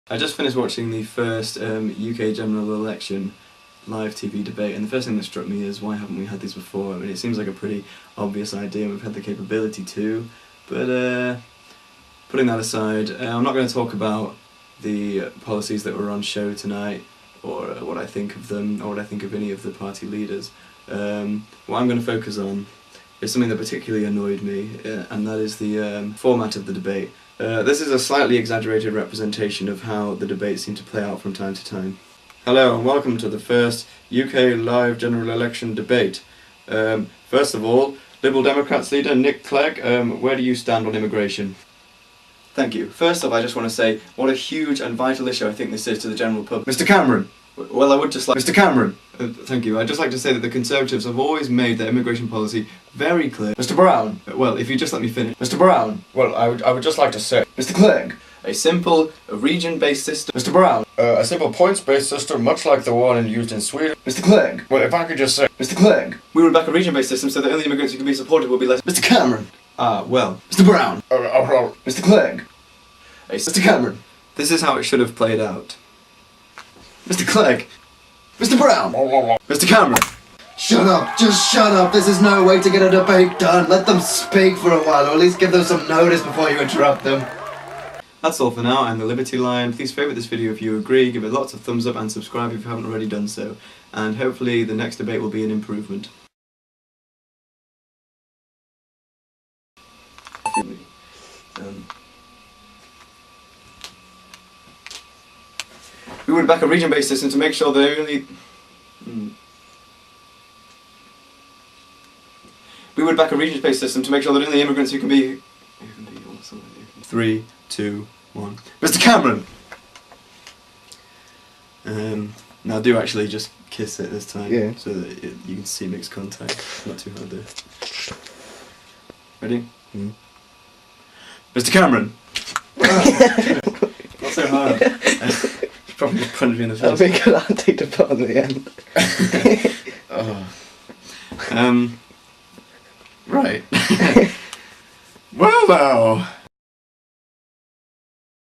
I just finished watching the first UK general election live TV debate, and the first thing that struck me is, why haven't we had these before? I mean, it seems like a pretty obvious idea and we've had the capability to, but putting that aside, I'm not going to talk about the policies that were on show tonight, or what I think of them, or what I think of any of the party leaders. What I'm going to focus on is something that particularly annoyed me, and that is the format of the debate. This is a slightly exaggerated representation of how the debates seem to play out from time to time. Hello and welcome to the first UK live general election debate. First of all, Liberal Democrats leader Nick Clegg, where do you stand on immigration? Thank you. First off, I just want to say what a huge and vital issue I think this is to the general public. Mr. Cameron! Well, I would just like... Mr. Cameron! Thank you. I'd just like to say that the Conservatives have always made their immigration policy very clear. Mr. Brown! Well, if you just let me finish. Mr. Brown! Well, I would just like to say... Mr. Clegg! A simple, region-based system. Mr. Brown! A simple points-based system, much like the one used in Sweden. Mr. Clegg! Well, if I could just say... Mr. Clegg! We would back a region-based system so that only immigrants who can be supported will be less... Mr. Cameron! Well... Mr. Brown! Mr. Clegg! Mr. Cameron! This is how it should have played out. Mr. Clegg! Mr. Brown! Mr. Cameron! Shut up! Just shut up! This is no way to get a debate done! Let them speak for a while, or at least give them some notice before you interrupt them. That's all for now. I'm the Liberty Lion. Please favourite this video if you agree, give it lots of thumbs up and subscribe if you haven't already done so. And hopefully the next debate will be an improvement. We would back a region-based system to make sure that only... We would back a region-based system to make sure that only immigrants who can be... 3, 2, 1... Mr. Cameron! Now do actually just kiss it this time, yeah, so that you can see mixed contact. Not too hard there. Ready? Mr. Cameron! Not so hard. Probably just punched me in the face. That'll be a good antique to put on the end. Right. Well now.